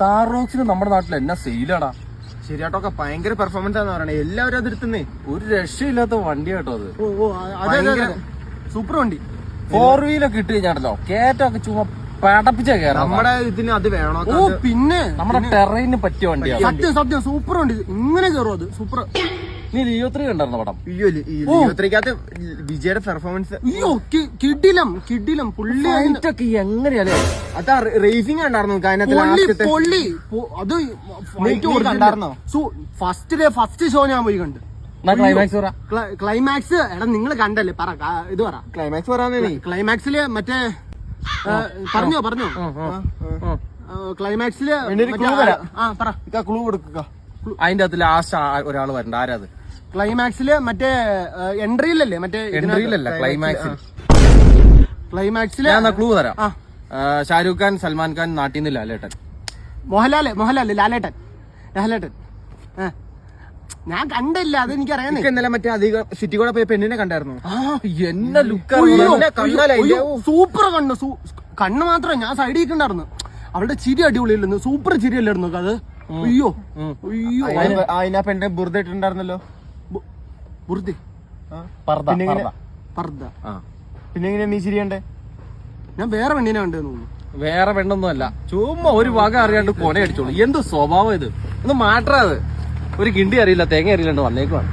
താർ റോക്സിന് നമ്മുടെ നാട്ടിൽ എന്നാ സെയിലാടാ. ശരിയാട്ടൊക്കെ ഭയങ്കര പെർഫോമൻസ് ആണെന്ന് പറയണേ. എല്ലാവരും അത് എടുത്തുന്നേ. ഒരു രക്ഷയില്ലാത്ത വണ്ടിയാട്ടോ അത്. സൂപ്പർ വണ്ടി. 4 വീലൊക്കെ ഇട്ട് കഴിഞ്ഞാണല്ലോ കേറ്റൊക്കെ ചുമ്മാ പടപ്പിച്ച കയറാം. നമ്മുടെ ഇതിന് അത് വേണോ? പിന്നെ നമ്മുടെ ടെറൈന് പറ്റിയ വണ്ടിയാണ്. സത്യം സത്യം സൂപ്പർ വണ്ടി. ഇങ്ങനെ കയറും അത് സൂപ്പർ. നീ ലിയോ 3 കണ്ടായിരുന്നോ പടം? ലിയോത്രയ്ക്കകത്ത് വിജയുടെ പെർഫോമൻസ് അയ്യോ കിടിലം കിടിലം. പുള്ളി ഒക്കെ എങ്ങനെയല്ലേ അതാ റേസിംഗ് കണ്ടായിരുന്നു പൊള്ളി അത് കണ്ടായിരുന്നോ? ഫസ്റ്റ് ഷോ ഞാൻ പോയി കണ്ട്. ക്ലൈമാക്സ് ക്ലൈമാക്സ് എടാ നിങ്ങൾ കണ്ടല്ലേ? പറ ഇത് പറ. ക്ലൈമാക്സ് പറയാനേ ക്ലൈമാക്സില് മറ്റേ പറഞ്ഞോ ക്ലൈമാക്സില് ക്ലൂ കൊടുക്കുക. അതിന്റെ അകത്ത് ലാസ്റ്റ് ഒരാൾ വരണ്ട. ആരാത്? ക്ലൈമാക്സില് മറ്റേ എൻട്രിയിലല്ലേ? മറ്റേ എൻട്രിയിലല്ല, ക്ലൈമാക്സില് ഞാൻ ക്ലൂ തരാം. ഷാരൂഖ് ഖാൻ, സൽമാൻ ഖാൻ, നാട്ടിൽ നിന്ന് ലാലേട്ടൻ. മോഹൻലാല് ലാലേട്ടൻ. ഞാൻ കണ്ടില്ല, അത് എനിക്കറിയാം. ഇന്നലെ മറ്റേ അധികം സിറ്റി കൂടെ പോയ പെണ്ണിനെ കണ്ടായിരുന്നു. എന്നെ ലുക്ക് സൂപ്പർ കണ്ണ് മാത്രം. ഞാൻ സൈഡിൽ നിൽക്കണ്ടായിരുന്നു. അവളുടെ ചിരി അടിപൊളിയല്ലെന്ന്. സൂപ്പർ ചിരി അല്ലായിരുന്നു അത്. അയ്യോ അതിനാ പെണ്ണെ ബുർദ ഇട്ടുണ്ടായിരുന്നല്ലോ. പിന്നെ എങ്ങനെ നീ ചിരിയണ്ടേ? ഞാൻ വേറെ പെണ്ണിനെ കണ്ടെന്ന് തോന്നുന്നു. വേറെ പെണ്ണൊന്നും അല്ല, ചുമ്മാ ഒരു വക അറിയാണ്ട് കൊന അടിച്ചോളൂ. എന്ത് സ്വഭാവം ഇത്? ഒന്ന് മാറ്റാ. അത് ഒരു കിണ്ടി അറിയില്ല, തേങ്ങ അറിയില്ലാണ്ട് വന്നേക്കുവാണ്.